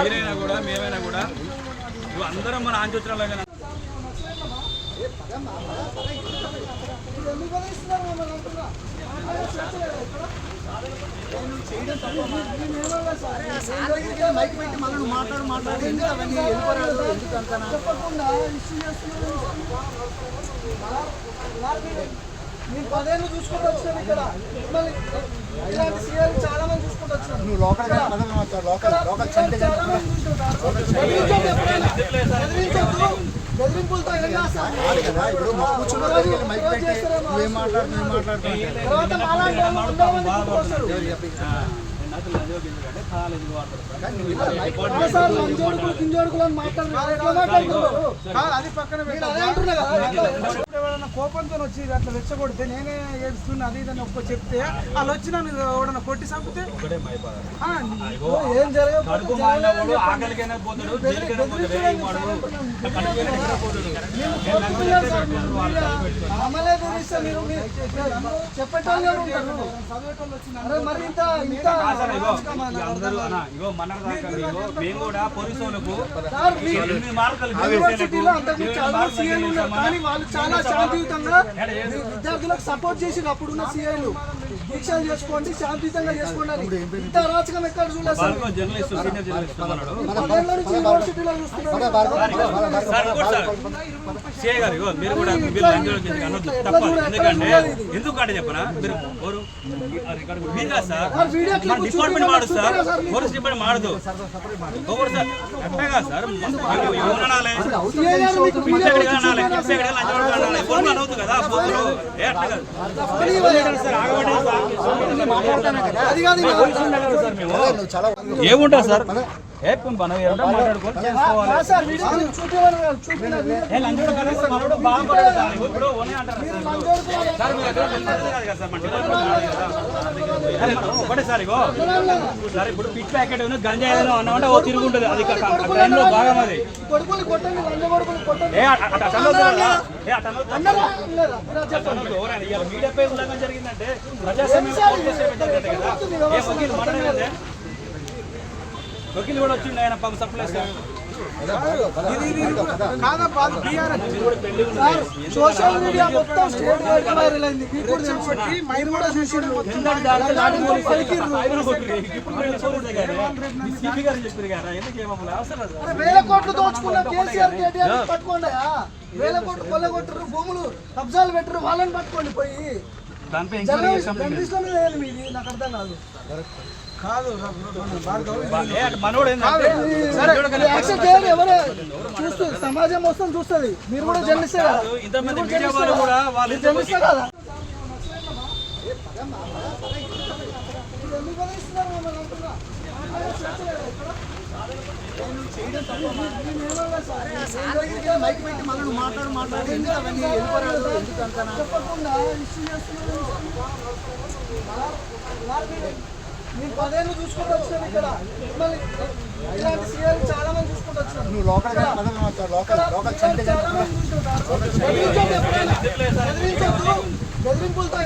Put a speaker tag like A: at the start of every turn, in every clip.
A: మీరైనా కూడా మేమైనా కూడా నువ్వు అందరం మన ఆంచొచ్చిన
B: మైక్ పెట్టి మళ్ళీ మాట్లాడు ఎందుకు అవన్నీ వెళ్ళిపోరాదు ఎందుకు అంతా
C: నేను 10 ఏళ్ళు చూసుకుంటూ వచ్చాను ఇక్కడ. ఇలాంటి సీఎల్ చాలా మంది చూసుకుంటూ వచ్చాను.
B: నువ్వు లోకల్
C: బెదిరింపులతో
B: ఇప్పుడు కూర్చున్న మైక్ పెట్టి నువ్వేం మాట్లాడుతున్నావు
C: తర్వాత మాలాంటి అది పక్కన కోపంతో వచ్చి అట్లా రెచ్చగొడితే నేనే ఏడుస్తున్నా అది ఇదని ఒక్క చెప్తే వాళ్ళు వచ్చి నన్ను ఎవడన్నా కొట్టి చంపితే ఏం జరగదు. చెప్పేటోళ్ళు ఉంటారు మరి ఇంత
A: మేము కూడా పోలీసు వాళ్ళకు
C: కానీ వాళ్ళు చాలా శాంతియుతంగా విద్యార్థులకు సపోర్ట్ చేసి అప్పుడున్న సీఐలు దీక్షలు చేసుకోండి శాంతియుతంగా చేసుకోండి అని. ఇంత అరాచకం ఎక్కడ చూడలేదు. యూనివర్సిటీలో
A: ఎందుకంటే చెప్పనా మీరు సార్ డిపార్ట్మెంట్ మాడు సార్ పోలీస్ డిపార్ట్మెంట్ మాడదు సార్ అట్టేగా సార్ అవుతుంది కదా ఏముంటుంది సార్ మాట్లాడుకోవాలి సార్ ఇప్పుడు పిట్ ప్యాకెట్ గంజా ఏదైనా అన్నమాట ఓ తిరుగుంటుంది అది టైంలో భాగం అది మీడియాపై ఉల్లంఘన జరిగిందంటే ప్రజాస్వామ్యం వకీలు కూడా వచ్చింది ఆయన పాపం సప్లై
C: సోషల్ మీడియా మొత్తం స్టేట్ వైడ్ వైరల్ అయింది. వేల కోట్లు దోచుకున్న కేసీఆర్ కేటీఆర్ పట్టుకోండి. వేల కోట్లు కొల్లగొట్టరు, భూములు కబ్జాలు పెట్టరు, వాళ్ళని పట్టుకోండి పోయి. మీది నాకు అర్థం కాదు. చూస్తూ సమాజం మొత్తం చూస్తుంది. మీరు కూడా జర్నలిస్టే కదా.
B: మైక్ పెట్టి మళ్ళీ నువ్వు మాట్లాడు ఎందుకు అవన్నీ వెళ్ళిపోరాదు ఎందుకు అంతా
C: చెప్పకుండా ఇష్యూ చేస్తున్నారు. నేను 10 ఏళ్ళు చూసుకుంటూ వచ్చాను ఇక్కడ. ఇలాంటి సీఎల్ చాలా మంది చూసుకుంటూ వచ్చాను.
B: నువ్వు లోకల్
C: బెదిరింపులతో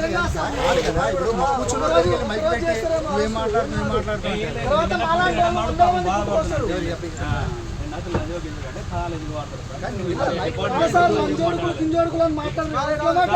B: ఇప్పుడు కూర్చున్న మైక్ పెట్టి నువ్వేం మాట్లాడుతున్నావు
C: తర్వాత మాలాంటి కింజోడుకులు మాట్లాడుతున్నారు.